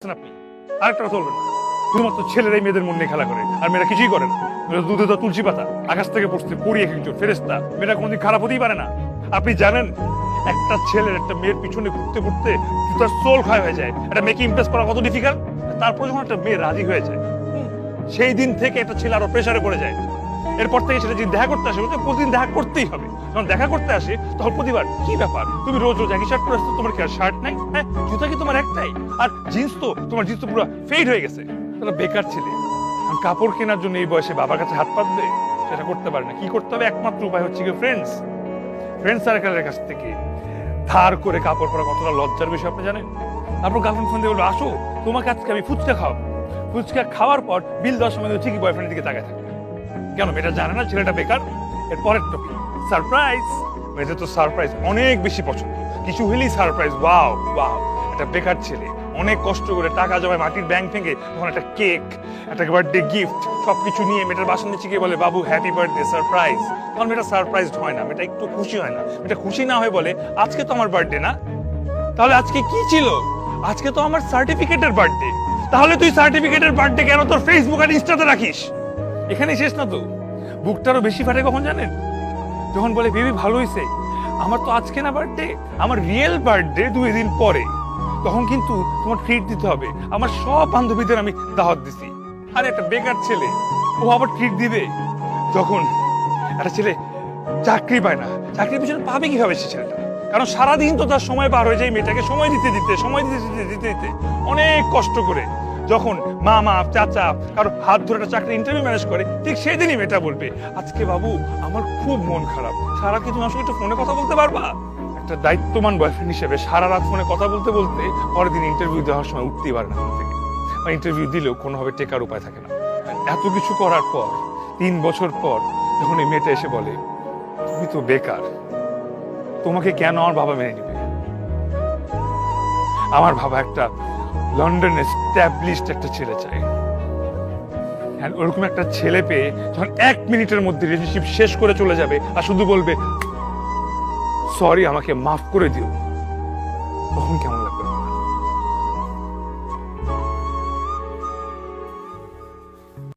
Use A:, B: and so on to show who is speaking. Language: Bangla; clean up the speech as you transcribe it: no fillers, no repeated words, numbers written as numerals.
A: আপনি আরেকটা কথা বলবেন না। শুধুমাত্র ছেলেরাই মেয়েদের মন নিয়ে খেলা করে আর মেয়েরা কিছুই করে না। দুধে তো তুলসী পাতা, আকাশ থেকে পড়ছে পড়ি এক একজন ফেরেস্তা, মেয়েরা কোনোদিন খারাপ হতেই পারে না। আপনি জানেন একটা ছেলের একটা মেয়ের পিছনে ঘুরতে ঘুরতে তার সোল ক্ষয় হয়ে যায়। একটা মেয়েকে ইমপ্রেস করা কত ডিফিকাল্ট। তারপর যখন একটা মেয়ে রাজি হয়ে যায়, সেই দিন থেকে একটা ছেলে আরো প্রেসারে পড়ে যায়। এরপর থেকে সেটা যদি দেখা করতে আসে প্রতিদিন দেখা করতেই হবে। যখন দেখা করতে আসে তখন প্রতিবার কি ব্যাপার, তুমি রোজ রোজ একই শার্ট পরে আসছো, তোমার কি আর শার্ট নাই? হ্যাঁ, জুতা কি তোমার একটাই? আর জিন্স তো তোমার জিন্স তো পুরো ফেড হয়ে গেছে। তাহলে বেকার ছেলে কাপড় কেনার জন্য এই বয়সে বাবার কাছে হাত পাতবে, সেটা করতে পারে না। কি করতে হবে? একমাত্র উপায় হচ্ছে কি ফ্রেন্ডস সার্কেলের কাছ থেকে ধার করে কাপড় পরা কতটা লজ্জার বিষয় আপনি জানেন? আপনার গার্লফ্রেন্ড ফোন দিয়ে বলবো, আসো তোমাকে আজকে আমি ফুচকা খাওয়াবো। ফুচকা খাওয়ার পর বিল দেওয়ার সময় ঠিকই বয়ফ্রেন্ডের দিকে তাকায় থাকবে। কেন? এটা জানে না ছেলেটা বেকার। এর পরের টপিক সারপ্রাইজ। মেয়েদের তো সারপ্রাইজ অনেক বেশি পছন্দ, কিছু হলেই সারপ্রাইজ। Wow wow. একটা বেকার ছেলে অনেক কষ্ট করে টাকা জমায় মাটির ব্যাংক ভেঙে তখন একটা কেক, একটা বার্থডে গিফট সবকিছু নিয়ে মেয়েটার বাসার নিচে গিয়ে বলে, বাবু হ্যাপি বার্থডে, সারপ্রাইজ। তখন মেয়েটা সারপ্রাইজড হয় না, মেয়েটা একটু খুশি হয় না। মেয়েটা খুশি না হয়ে বলে, আজকে তো আমার বার্থডে না। তাহলে আজকে কি ছিল? আজকে তো আমার সার্টিফিকেটের বার্থডে। তাহলে তুই সার্টিফিকেটের বার্থডে কেন তোর ফেসবুক আর ইনস্টাতে রাখিস? এখানেই শেষ না তো, বুকটারও বেশি ফাটে কখন জানেন? যখন বলে, বেবি ভালো হয়েছে, আমার তো আজকে না বার্থডে, আমার রিয়েল বার্থডে 2 দিন পরে। তখন কিন্তু তোমার ট্রিট দিতে হবে। আমার সব বান্ধবীদের আমি দাওয়াত দিছি। আরে একটা বেকার ছেলে, ও আবার ট্রিট দিবে যখন একটা ছেলে চাকরি পায় না। চাকরির পিছনে পাবে কিভাবে সে ছেলেটা? কারণ সারাদিন তো তার সময় পার হয়ে যায় মেয়েটাকে সময় দিতে দিতে অনেক কষ্ট করে। যখন মামা চাচা কারো হাত ধরে একটা চাকরি ইন্টারভিউ ম্যানেজ করে, ঠিক সেদিনই মেয়েটা বলবে, আজকে বাবু আমার খুব মন খারাপ। সারা কি তুমি আমার সঙ্গে একটু ফোনে কথা বলতে পারবা? একটা দায়িত্ববান বয়ফ্রেন্ড হিসেবে সারা রাত ফোনে কথা বলতে বলতে পরের দিন ইন্টারভিউ দেওয়ার সময় উঠতেই পারে না ফোন থেকে, বা ইন্টারভিউ দিলেও কোনোভাবে টেকার উপায় থাকে না। এত কিছু করার পর 3 বছর পর যখন এই মেয়েটা এসে বলে, তুমি তো বেকার, তোমাকে কেন আমার বাবা মেনে নিবে? আমার বাবা একটা লন্ডন এস্টাবলিশড একটা ছেলে চাই। ওরকম একটা ছেলে পেয়ে যখন 1 মিনিটের মধ্যে রিলেশনশিপ শেষ করে চলে যাবে আর শুধু বলবে, সরি আমাকে মাফ করে দিও, তখন কেমন লাগবে?